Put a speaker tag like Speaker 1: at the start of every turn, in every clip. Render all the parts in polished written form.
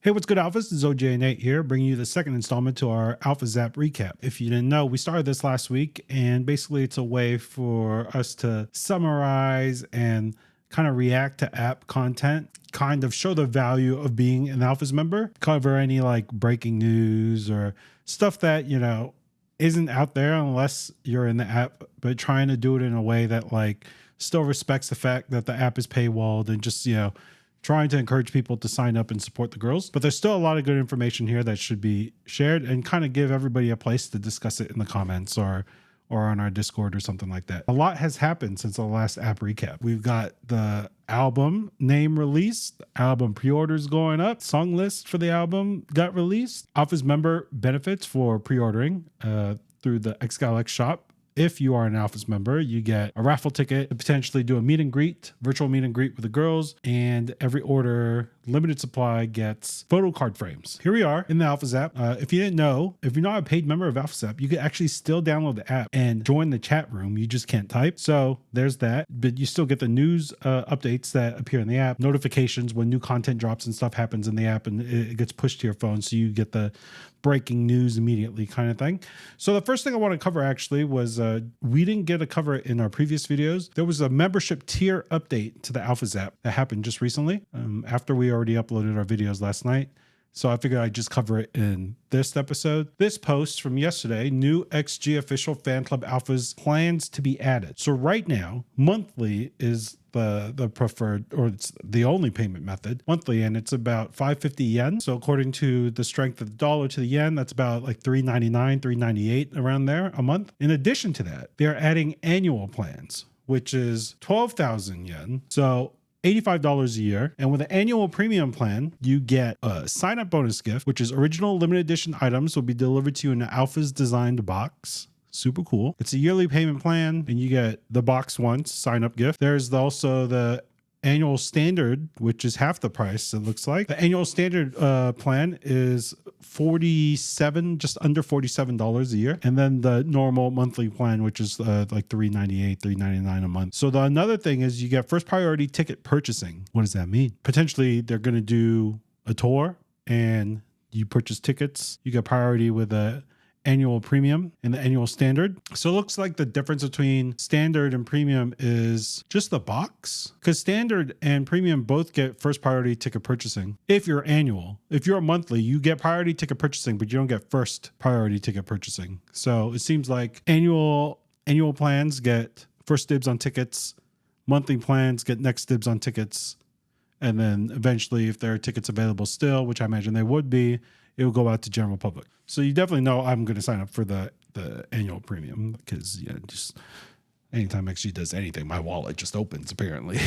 Speaker 1: Hey, what's good, Alphas? This is OJ Nate here, bringing you the second installment to our ALPHAZ app recap. If you didn't know, we started this last week, and basically it's a way for us to summarize and kind of react to app content, kind of show the value of being an ALPHAZ member, cover any like breaking news or stuff that, isn't out there unless you're in the app, but trying to do it in a way that like still respects the fact that the app is paywalled and just, trying to encourage people to sign up and support the girls. But there's still a lot of good information here that should be shared and kind of give everybody a place to discuss it in the comments or on our Discord or something like that. A lot has happened since the last app recap. We've got the album name released, album pre-orders going up, song list for the album got released, ALPHAZ member benefits for pre-ordering through the XGALX shop. If you are an ALPHAZ member, you get a raffle ticket to potentially do a meet and greet, virtual meet and greet with the girls, and every order, limited supply, gets photo card frames. Here we are in the ALPHAZ app. If you didn't know, if you're not a paid member of ALPHAZ app, you can actually still download the app and join the chat room. You just can't type. So there's that, but you still get the news updates that appear in the app, notifications when new content drops and stuff happens in the app, and it gets pushed to your phone. So you get the breaking news immediately kind of thing. So the first thing I want to cover actually was we didn't get a cover it in our previous videos. There was a membership tier update to the ALPHAZ app that happened just recently after we already uploaded our videos last night. So I figured I'd just cover it in this episode. This post from yesterday, new XG official fan club ALPHAZ plans to be added. So right now, monthly is the preferred, or it's the only payment method, monthly, and it's about 550 yen. So according to the strength of the dollar to the yen, that's about like 399, 398 around there a month. In addition to that, they're adding annual plans, which is 12,000 yen. So $85 a year. And with an annual premium plan, you get a sign-up bonus gift, which is original limited edition items will be delivered to you in an ALPHAZ designed box. Super cool. It's a yearly payment plan, and you get the box once sign-up gift. There's also the annual standard, which is half the price, it looks like. The annual standard plan is just under $47 a year. And then the normal monthly plan, which is like $398, $399 a month. So another thing is you get first priority ticket purchasing. What does that mean? Potentially they're going to do a tour and you purchase tickets. You get priority with a annual premium and the annual standard. So it looks like the difference between standard and premium is just the box, because standard and premium both get first priority ticket purchasing. If you're annual, if you're monthly, you get priority ticket purchasing, but you don't get first priority ticket purchasing. So it seems like annual plans get first dibs on tickets, monthly plans get next dibs on tickets, and then eventually if there are tickets available still, which I imagine they would be, it will go out to general public. So you definitely know I'm going to sign up for the annual premium because just anytime XG does anything, my wallet just opens apparently.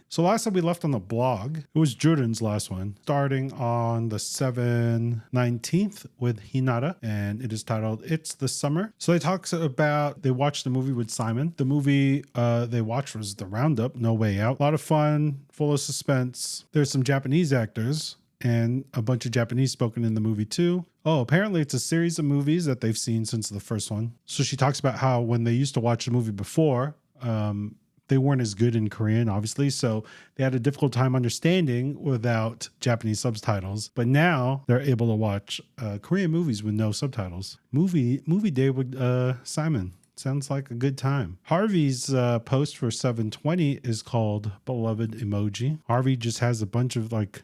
Speaker 1: So last time we left on the blog, it was Jurin's last one, starting on the 7/19th with Hinata, and it is titled "It's the Summer." So they talks about they watched the movie with Simon. The movie they watched was The Roundup, No Way Out. A lot of fun, full of suspense. There's some Japanese actors and a bunch of Japanese spoken in the movie too. Oh, apparently it's a series of movies that they've seen since the first one. So she talks about how when they used to watch the movie before, they weren't as good in Korean, obviously. So they had a difficult time understanding without Japanese subtitles. But now they're able to watch Korean movies with no subtitles. Movie day with Simon. Sounds like a good time. Harvey's post for 7/20 is called Beloved Emoji. Harvey just has a bunch of like...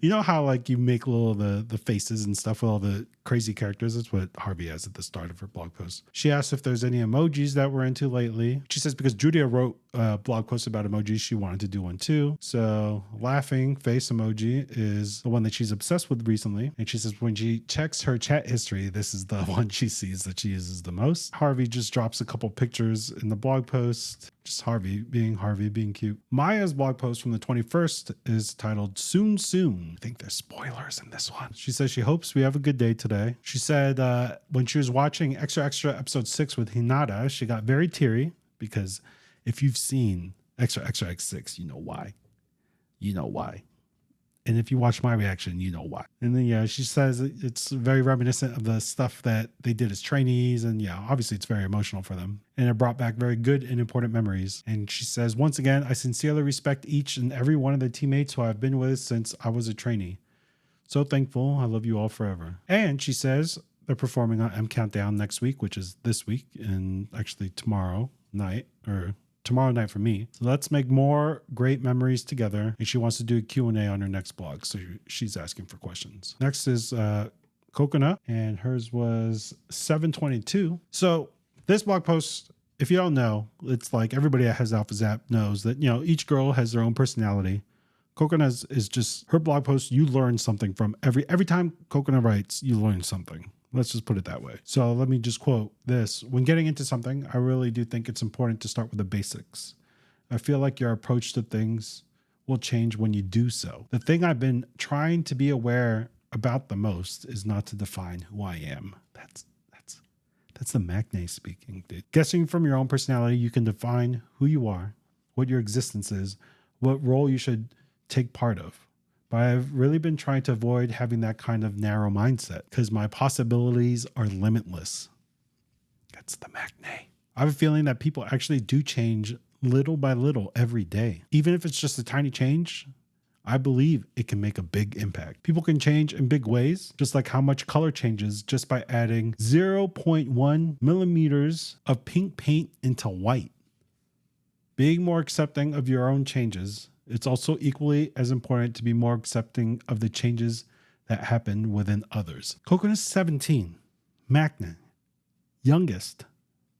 Speaker 1: You know how like you make little the faces and stuff with all the crazy characters? That's what Harvey has at the start of her blog post. She asks if there's any emojis that we're into lately. She says because Julia wrote a blog post about emojis, she wanted to do one too. So laughing face emoji is the one that she's obsessed with recently. And she says when she checks her chat history, this is the one she sees that she uses the most. Harvey just drops a couple pictures in the blog post. Just Harvey being cute. Maya's blog post from the 21st is titled Soon Soon. I think there's spoilers in this one. She says she hopes we have a good day today. She said when she was watching Extra episode 6 with Hinata, she got very teary because if you've seen Extra X6, you know why. And if you watch my reaction, you know why. And then, yeah, she says it's very reminiscent of the stuff that they did as trainees. And yeah, obviously it's very emotional for them. And it brought back very good and important memories. And she says, once again, I sincerely respect each and every one of the teammates who I've been with since I was a trainee. So thankful. I love you all forever. And she says they're performing on M Countdown next week, which is this week and actually tomorrow night, or tomorrow night for me. So let's make more great memories together. And she wants to do a Q&A on her next blog. So she's asking for questions. Next is Cocona, and hers was 722. So this blog post, if you don't know, it's like everybody that has ALPHAZ app knows that, you know, each girl has their own personality. Cocona is just her blog post. You learn something from every time Cocona writes, you learn something. Let's just put it that way. So let me just quote this. When getting into something, I really do think it's important to start with the basics. I feel like your approach to things will change when you do so. The thing I've been trying to be aware about the most is not to define who I am. That's the Macne speaking, dude. Guessing from your own personality, you can define who you are, what your existence is, what role you should take part of. But I've really been trying to avoid having that kind of narrow mindset because my possibilities are limitless. That's the Macne. I have a feeling that people actually do change little by little every day. Even if it's just a tiny change, I believe it can make a big impact. People can change in big ways, just like how much color changes just by adding 0.1 millimeters of pink paint into white. Being more accepting of your own changes, it's also equally as important to be more accepting of the changes that happen within others. Cocona's 17, Macne, youngest,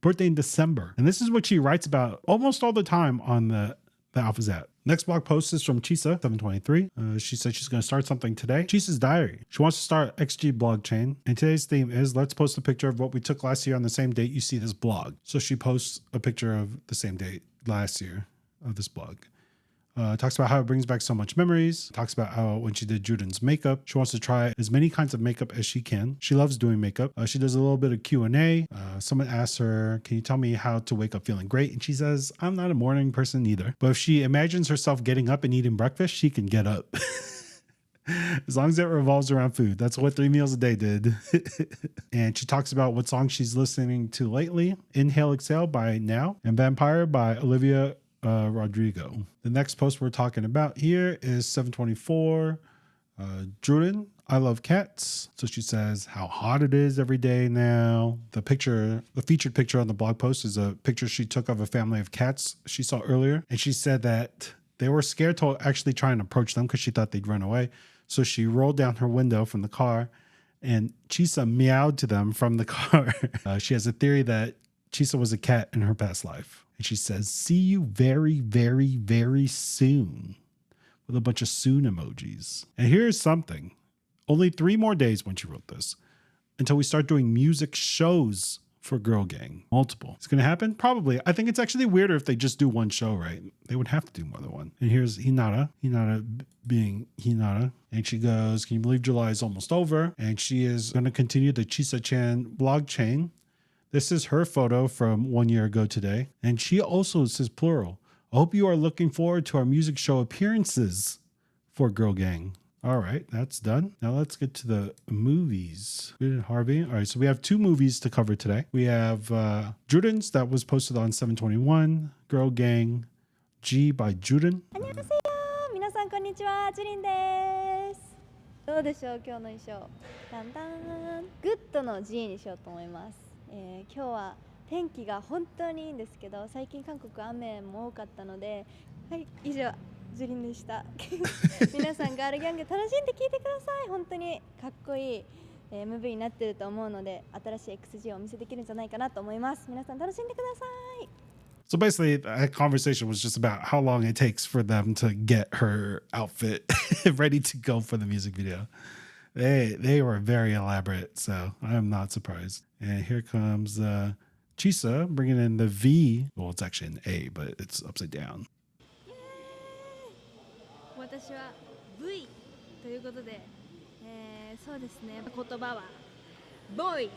Speaker 1: birthday in December. And this is what she writes about almost all the time on the ALPHAZ app. Next blog post is from Chisa, 723. She said she's going to start something today. Chisa's diary. She wants to start XG chain. And today's theme is let's post a picture of what we took last year on the same date you see this blog. So she posts a picture of the same date last year of this blog. Talks about how it brings back so much memories. Talks about how when she did Jurin's makeup, she wants to try as many kinds of makeup as she can. She loves doing makeup. She does a little bit of Q&A. Someone asks her, can you tell me how to wake up feeling great? And she says, I'm not a morning person either. But if she imagines herself getting up and eating breakfast, she can get up. As long as it revolves around food. That's what 3 meals a day did. And she talks about what songs she's listening to lately. Inhale, Exhale by Now and Vampire by Olivia Rodrigo. The next post we're talking about here is 724. Jurin, I love cats. So she says how hot it is every day now. The featured picture on the blog post is a picture she took of a family of cats she saw earlier. And she said that they were scared to actually try and approach them because she thought they'd run away. So she rolled down her window from the car and Chisa meowed to them from the car. She has a theory that Chisa was a cat in her past life. And she says, see you very, very, very soon. With a bunch of soon emojis. And here's something. Only 3 more days when she wrote this until we start doing music shows for Girl Gang. Multiple. It's going to happen? Probably. I think it's actually weirder if they just do one show, right? They would have to do more than one. And here's Hinata. Hinata being Hinata. And she goes, can you believe July is almost over? And she is going to continue the Chisa-chan blog chain. This is her photo from 1 year ago today. And she also says plural. I hope you are looking forward to our music show appearances for Girl Gang. All right, that's done. Now let's get to the movies. Good, Harvey. All right, so we have 2 movies to cover today. We have Jurin's that was posted on 721, Girl Gang G by Jurin.
Speaker 2: 안녕하세요. 皆さんこんにちは。ジュリンです。どうでしょう今日の衣装。だんだんグッドの G にしようと思います。今日は天気が本当にいいんですけど、最近韓国雨も多かったので、はい、以上ジュリンでした。皆さんガールギャング楽しんで聴いてください。本当にかっこいい、MV になってると思うので、新しい XG をお見せできるんじゃないかなと思います。皆さん楽しんでください。
Speaker 1: So basically, that conversation was just about how long it takes for them to get her outfit ready to go for the music video. They were very elaborate, so I'm not surprised. And here comes Chisa bringing in the V. Well, it's actually an A, but it's upside down.
Speaker 2: 私は V ということで、そうですね、言葉は Voice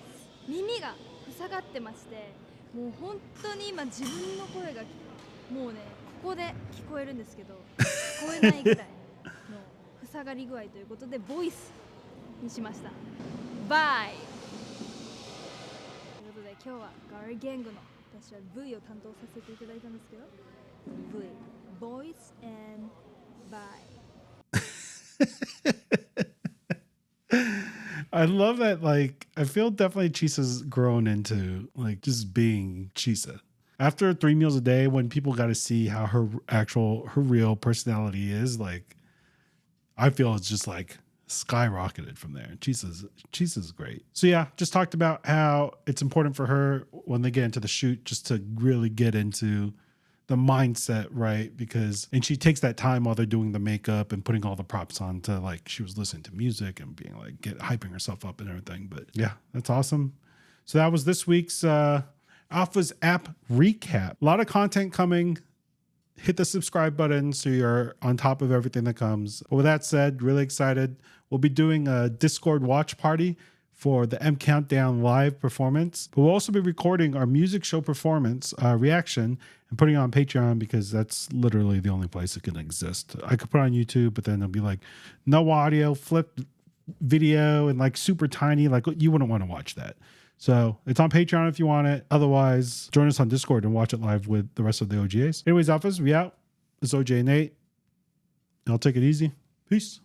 Speaker 2: 耳が塞がってまして、もう本当に今自分の声がもうねここで聞こえるんですけど聞こえないぐらいの下がり具合ということでボイスにしました。バイということで今日はガー言語の私は V を担当させていただいたんですけど V Voice and Bye
Speaker 1: I love that. Like, I feel definitely Chisa's grown into like just being Chisa. After 3 meals a day, when people got to see how her real personality is, like, I feel it's just like skyrocketed from there. Chisa's great. So yeah, just talked about how it's important for her when they get into the shoot just to really get into the mindset, right? And she takes that time while they're doing the makeup and putting all the props on to, like, she was listening to music and being like hyping herself up and everything. But yeah, that's awesome. So that was this week's ALPHAZ app recap. A lot of content coming. Hit the subscribe button so you're on top of everything that comes. But with that said, really excited. We'll be doing a Discord watch party for the M Countdown live performance. But we'll also be recording our music show performance reaction and putting it on Patreon because that's literally the only place it can exist. I could put it on YouTube, but then it'll be like no audio, flip video, and like super tiny. Like, you wouldn't want to watch that. So it's on Patreon if you want it. Otherwise, join us on Discord and watch it live with the rest of the OGAs. Anyways, ALPHAZ, we out. It's OJ and Nate. I'll take it easy. Peace.